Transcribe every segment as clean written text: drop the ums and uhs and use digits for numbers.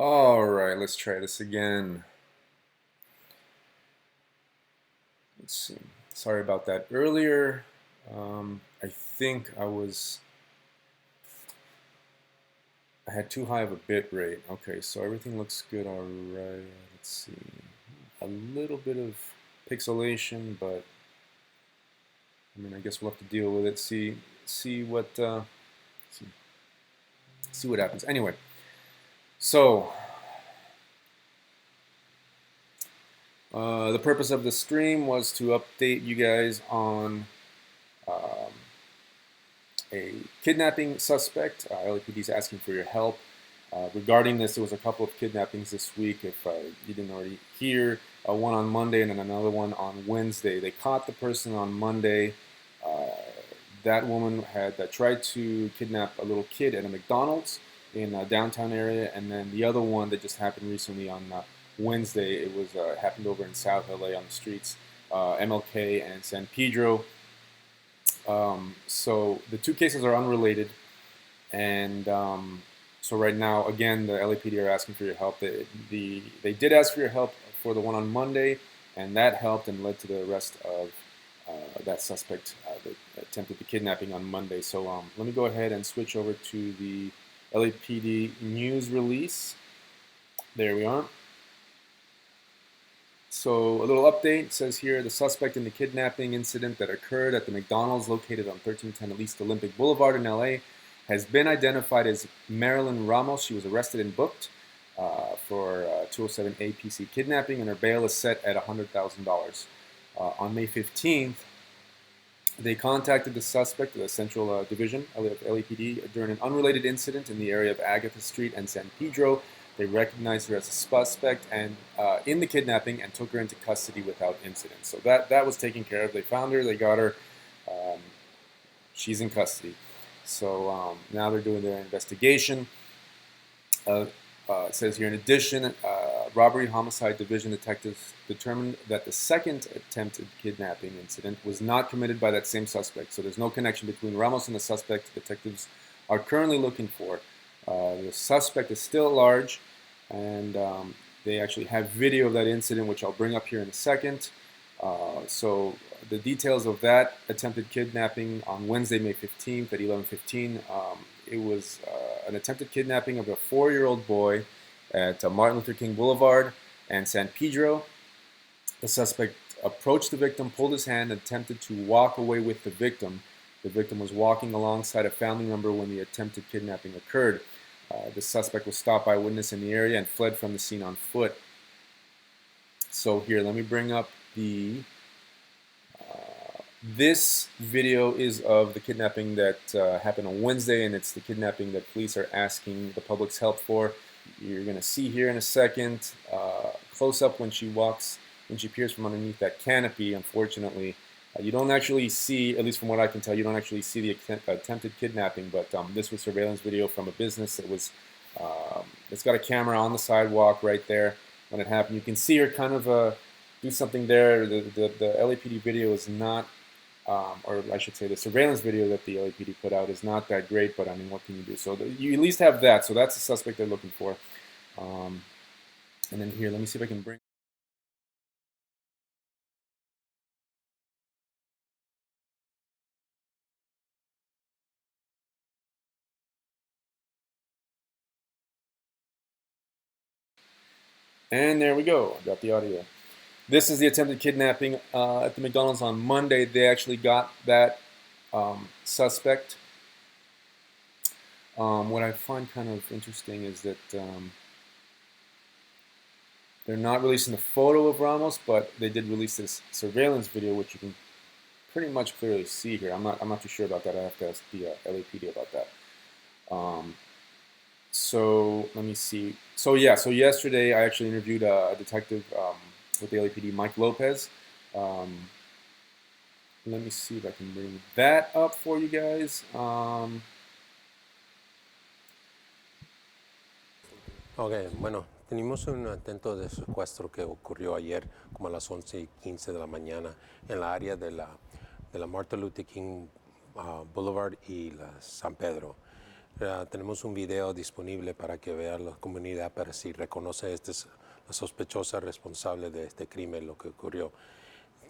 All right, let's try this again. Let's see. Sorry about that earlier. I think I had too high of a bit rate. Okay, so everything looks good. All right. Let's see. A little bit of pixelation, but I mean, I guess we'll have to deal with it. See what see, see what happens. Anyway, so the purpose of the stream was to update you guys on um, a kidnapping suspect. LAPD is asking for your help. Regarding this, there was a couple of kidnappings this week. If you didn't already hear, one on Monday and then another one on Wednesday. They caught the person on Monday. Uh, that woman had tried to kidnap a little kid at a McDonald's in a downtown area, and then the other one that just happened recently on Wednesday. It was happened over in South LA on the streets, MLK and San Pedro. So the two cases are unrelated, and so right now, again, the LAPD are asking for your help. They did ask for your help for the one on Monday, and that helped and led to the arrest of that suspect that attempted the kidnapping on Monday. So let me go ahead and switch over to the LAPD news release. There we are. So a little update says here, the suspect in the kidnapping incident that occurred at the McDonald's located on 1310 East Olympic Boulevard in LA has been identified as Marilyn Ramos. She was arrested and booked for 207 APC kidnapping, and her bail is set at $100,000. On May 15th, they contacted the suspect, the Central Division of LAPD, during an unrelated incident in the area of Agatha Street and San Pedro. They recognized her as a suspect and in the kidnapping and took her into custody without incident. So that was taken care of. They found her. They got her. Um, she's in custody. So now they're doing their investigation. It says here, in addition, robbery homicide division detectives determined that the second attempted kidnapping incident was not committed by that same suspect. So there's no connection between Ramos and the suspect detectives are currently looking for. The suspect is still at large, and they actually have video of that incident, which I'll bring up here in a second. So the details of that attempted kidnapping on Wednesday, May 15th at 11:15. It was an attempted kidnapping of a 4-year-old boy at Martin Luther King Boulevard and San Pedro. The suspect approached the victim, pulled his hand, and attempted to walk away with the victim. The victim was walking alongside a family member when the attempted kidnapping occurred. The suspect was stopped by a witness in the area and fled from the scene on foot. So here, let me bring up the this video is of the kidnapping that happened on Wednesday, and it's the kidnapping that police are asking the public's help for. You're going to see here in a second, close up when she peers from underneath that canopy. Unfortunately, you don't actually see, at least from what I can tell, you don't actually see the attempted kidnapping, but this was surveillance video from a business that was, it's got a camera on the sidewalk right there when it happened. You can see her kind of do something there. The LAPD video is not, or I should say the surveillance video that the LAPD put out is not that great, but I mean, what can you do? So you at least have that. So that's the suspect they're looking for. And then here, let me see if I can bring. And there we go. I got the audio. This is the attempted kidnapping at the McDonald's on Monday. They actually got that suspect. What I find kind of interesting is that they're not releasing the photo of Ramos, but they did release this surveillance video, which you can pretty much clearly see here. I'm not too sure about that. I have to ask the LAPD about that. So let me see. So yeah, so yesterday I actually interviewed a detective with the LAPD, Mike Lopez. Let me see if I can bring that up for you guys. Ok, bueno, tenemos un intento de secuestro que ocurrió ayer como a las 11:15 de la mañana en la área de la Martin Luther King Boulevard y la San Pedro. Tenemos un video disponible para que vea la comunidad para si reconoce esta es la sospechosa responsable de este crimen, lo que ocurrió.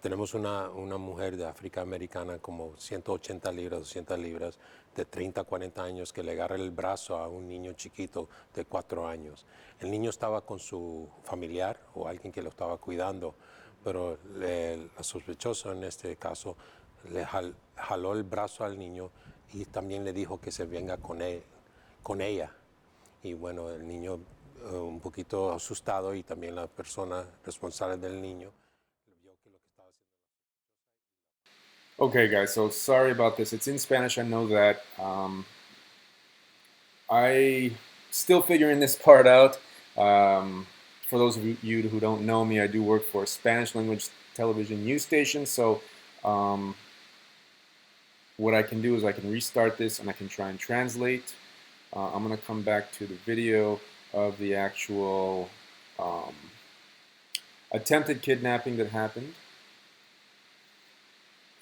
Tenemos una mujer de África americana como 180 libras, 200 libras, de 30 a 40 años, que le agarra el brazo a un niño chiquito de 4 años. El niño estaba con su familiar o alguien que lo estaba cuidando, pero la sospechosa en este caso le jaló el brazo al niño y también le dijo que se venga con ella. Y bueno, el niño un poquito asustado y también la persona responsable del niño. Okay, guys, so sorry about this. It's in Spanish, I know that. I still figuring this part out. For those of you who don't know me, I do work for a Spanish language television news station, so what I can do is I can restart this and I can try and translate. I'm going to come back to the video of the actual attempted kidnapping that happened.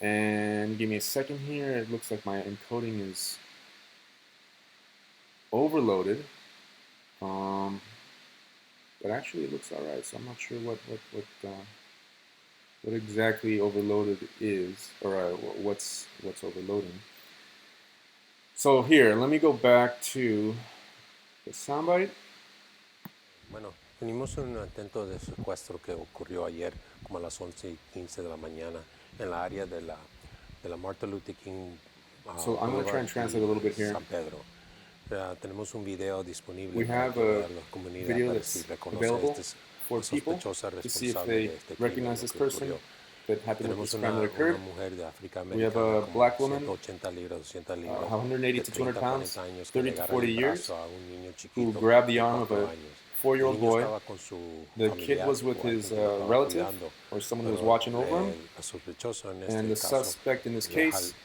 And give me a second here. It looks like my encoding is overloaded. But actually it looks alright, so I'm not sure what exactly overloaded is, or what's overloading. So here, let me go back to the soundbite. Bueno, tenemos un intento de secuestro que ocurrió ayer como a las 11:15 de la mañana en la área de la Martin Luther King. So I'm going to try and translate a little bit here. San Pedro. Tenemos un video disponible. We have a video that's available for people to see if they recognize this person that happened with this crime that occurred. We have a black woman, 180 to 200 pounds, 30 to 40 years, who grabbed the arm of a 4-year-old boy. The kid was with his relative or someone who was watching over him, and the suspect in this case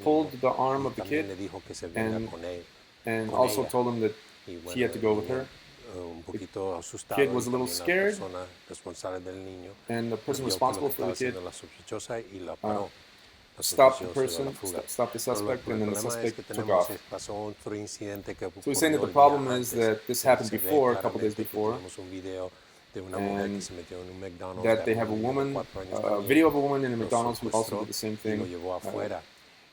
pulled the arm of the kid and also told him that he had to go with her. The kid was a little scared, and the person responsible for the kid stopped the person, stopped the suspect, and then the suspect took off. So he's saying that the problem is that this happened before, a couple days before, and that they have a woman, a video of a woman in a McDonald's who also did the same thing.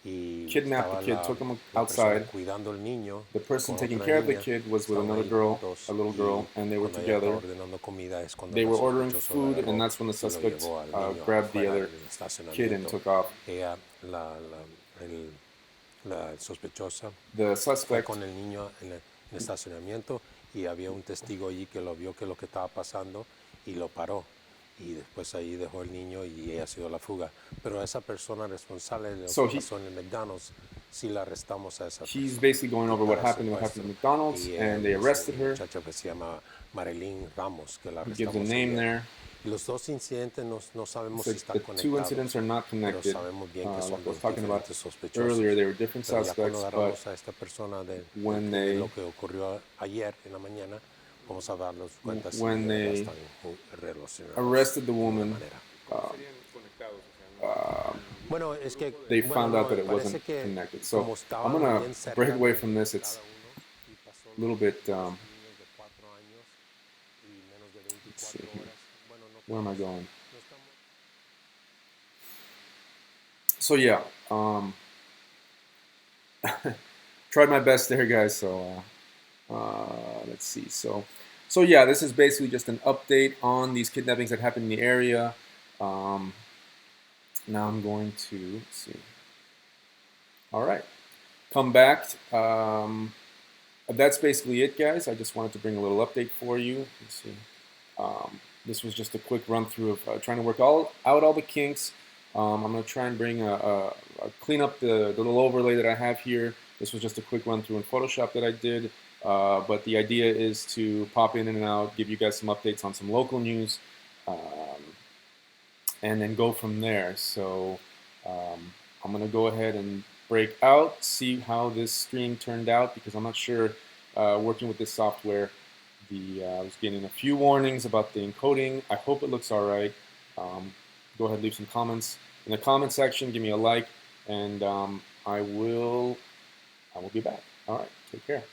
Kidnapped the kid, took him outside. The person taking care of the kid was with another girl, a little girl, and they were together. They were ordering food, and that's when the suspect grabbed the other kid and took off. The suspect con el niño en el estacionamiento y había un testigo allí que lo vio que lo que estaba pasando y lo paró. Y después ahí dejó el niño y ella ha sido la fuga. Pero esa persona responsable de lo que pasó en el McDonald's, sí la arrestamos a esa persona. He's basically going over what happened at McDonald's, and they arrested her. Muchacha que se llama Marilyn Ramos, que la He arrestamos. gives a name there. Los dos incidentes no sabemos So si están the conectados. two incidents are not connected. Pero sabemos bien que son Like I was dos talking about diferentes sospechosos. earlier, they were different Pero ya suspects, cuando but agarramos a esta persona de when they lo que ocurrió ayer en la mañana, vamos a darnos cuenta si when they están relacionados arrested the de alguna woman, manera. Bueno, es que, they bueno, found no, out that it parece wasn't que connected. So como estaban I'm gonna bien cerca break away de from this. It's cada uno y pasó a little bit. niños de 4 años y menos de 24 horas. Bueno, no Where am I going? no estamos So yeah, tried my best there, guys. So let's see. So yeah, this is basically just an update on these kidnappings that happened in the area. Now I'm going to let's see. All right, come back. That's basically it, guys. I just wanted to bring a little update for you. Let's see. This was just a quick run through of trying to work out all the kinks. I'm going to try and bring clean up the little overlay that I have here. This was just a quick run through in Photoshop that I did. But the idea is to pop in and out, give you guys some updates on some local news, and then go from there. So I'm going to go ahead and break out, see how this stream turned out, because I'm not sure working with this software. I was getting a few warnings about the encoding. I hope it looks all right. Go ahead and leave some comments in the comment section. Give me a like, and I will be back. All right, take care.